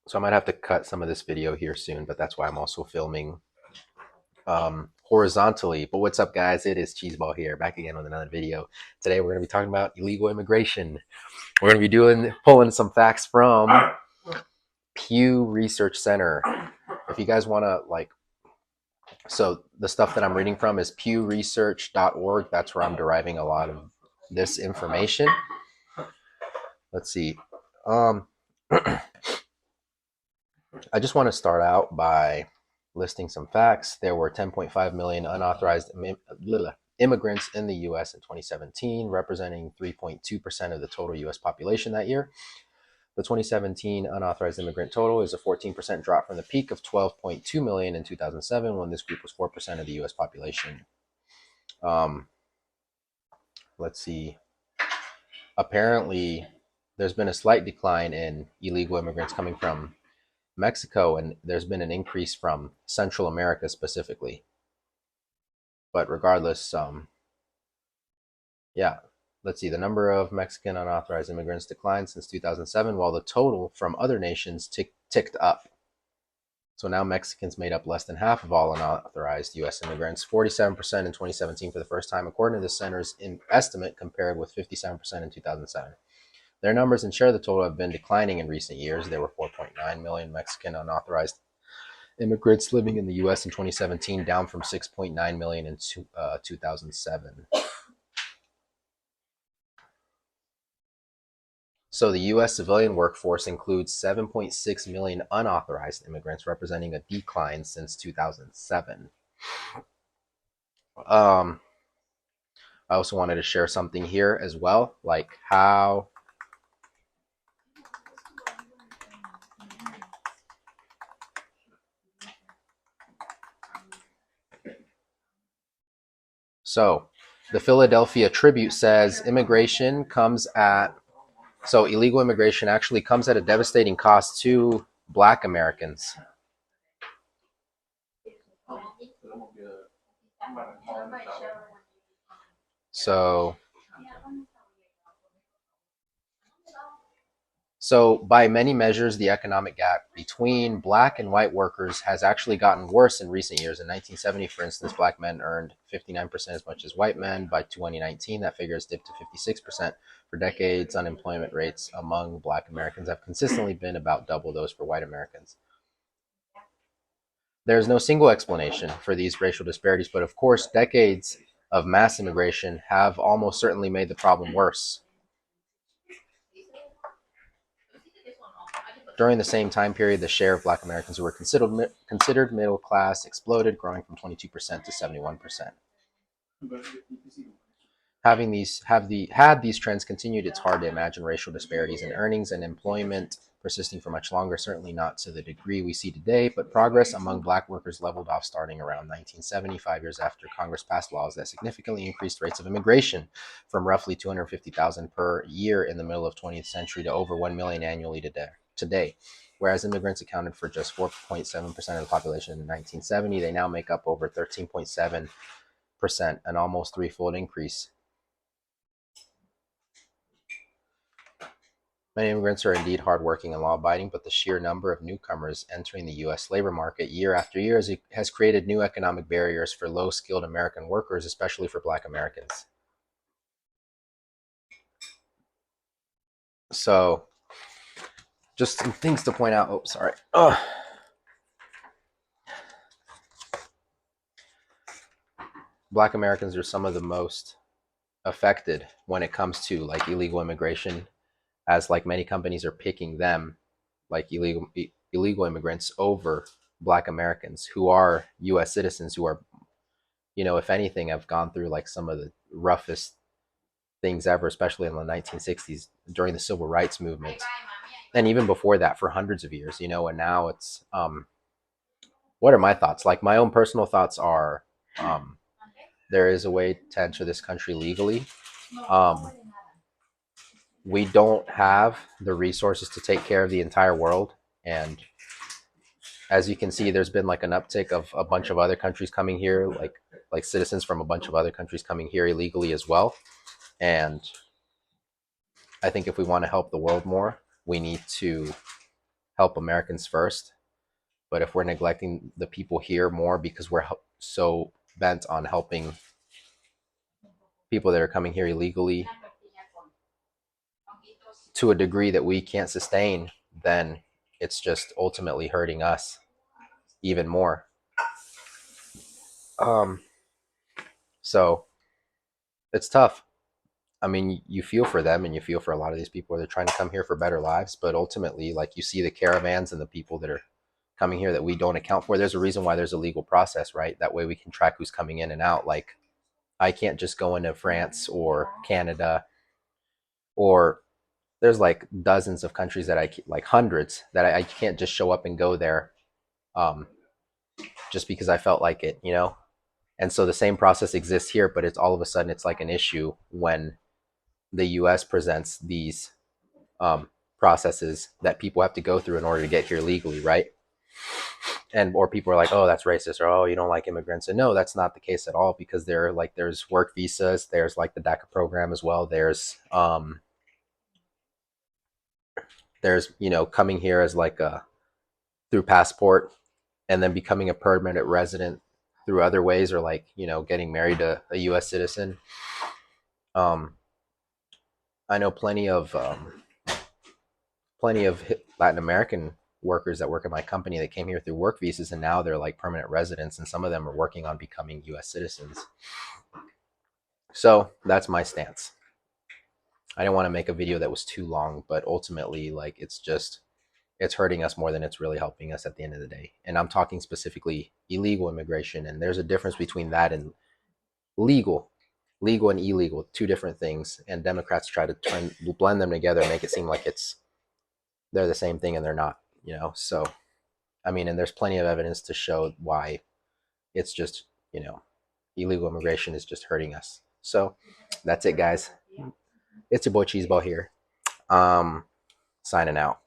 So I might have to cut some of this video here soon, but that's why I'm also filming horizontally. But what's up, guys? It is Cheeseball here, back again with another video. Today we're going to be talking about illegal immigration. We're going to be pulling some facts from Pew Research Center. If you guys want to so the stuff that I'm reading from is pewresearch.org. That's where I'm deriving a lot of this information. Let's see. I just want to start out by listing some facts. There were 10.5 million unauthorized immigrants in the U.S. in 2017, representing 3.2% of the total U.S. population that year. The 2017 unauthorized immigrant total is a 14% drop from the peak of 12.2 million in 2007, when this group was 4% of the U.S. population. Let's see. Apparently, there's been a slight decline in illegal immigrants coming from Mexico, and there's been an increase from Central America specifically. But regardless, let's see. The number of Mexican unauthorized immigrants declined since 2007, while the total from other nations ticked up. So now Mexicans made up less than half of all unauthorized U.S. immigrants, 47% in 2017 for the first time, according to the center's estimate, compared with 57% in 2007. Their numbers and share of the total have been declining in recent years. There were 4.9 million Mexican unauthorized immigrants living in the U.S. in 2017, down from 6.9 million in 2007. So the U.S. civilian workforce includes 7.6 million unauthorized immigrants, representing a decline since 2007. I also wanted to share something here as well, like how so the Philadelphia Tribune says illegal immigration actually comes at a devastating cost to Black Americans. So by many measures, the economic gap between Black and white workers has actually gotten worse in recent years. In 1970, for instance, Black men earned 59% as much as white men. By 2019, that figure has dipped to 56%. For decades, unemployment rates among Black Americans have consistently been about double those for white Americans. There is no single explanation for these racial disparities, but of course, decades of mass immigration have almost certainly made the problem worse. During the same time period, the share of Black Americans who were considered middle class exploded, growing from 22% to 71%. Had these trends continued, it's hard to imagine racial disparities in earnings and employment persisting for much longer, certainly not to the degree we see today, but progress among Black workers leveled off starting around 1970, 5 years after Congress passed laws that significantly increased rates of immigration from roughly 250,000 per year in the middle of the 20th century to over 1 million annually today. Whereas immigrants accounted for just 4.7% of the population in 1970, they now make up over 13.7%, an almost threefold increase. Many immigrants are indeed hardworking and law-abiding, but the sheer number of newcomers entering the U.S. labor market year after year has created new economic barriers for low-skilled American workers, especially for Black Americans. So, just some things to point out. Oh, sorry. Black Americans are some of the most affected when it comes to like illegal immigration, as like many companies are picking them, like illegal immigrants, over Black Americans who are U.S. citizens, who are, if anything, have gone through like some of the roughest things ever, especially in the 1960s during the civil rights movement, and even before that for hundreds of years. And now it's what are my thoughts? Like, my own personal thoughts are, there is a way to enter this country legally. We don't have the resources to take care of the entire world. And as you can see, there's been like an uptick of a bunch of other countries coming here, like citizens from a bunch of other countries coming here illegally as well. And I think if we want to help the world more, we need to help Americans first. But if we're neglecting the people here more because we're so bent on helping people that are coming here illegally to a degree that we can't sustain, then it's just ultimately hurting us even more. Um, so it's tough. I mean, you feel for them and you feel for a lot of these people. They're trying to come here for better lives, but ultimately, like you see the caravans and the people that are coming here that we don't account for. There's a reason why there's a legal process, right? That way we can track who's coming in and out. Like I can't just go into France or Canada, or there's like dozens of countries that like hundreds that I can't just show up and go there um, just because I felt like it, you know? And so the same process exists here, but it's all of a sudden it's like an issue when the US presents these processes that people have to go through in order to get here legally, right? And or people are like, oh, that's racist, or oh, you don't like immigrants. And no, that's not the case at all, because there's work visas, there's like the DACA program as well. There's coming here as like a through passport and then becoming a permanent resident through other ways, or like getting married to a U.S. citizen. Um, I know plenty of Latin American workers that work at my company that came here through work visas, and now they're like permanent residents, and some of them are working on becoming U.S. citizens. So that's my stance. I didn't want to make a video that was too long, but ultimately, like, it's hurting us more than it's really helping us at the end of the day. And I'm talking specifically illegal immigration, and there's a difference between that and legal. Legal and illegal, two different things. And Democrats try to blend them together and make it seem like they're the same thing, and they're not. So I mean, and there's plenty of evidence to show why it's just illegal immigration is just hurting us. So that's it, guys. It's your boy Cheeseball here. Signing out.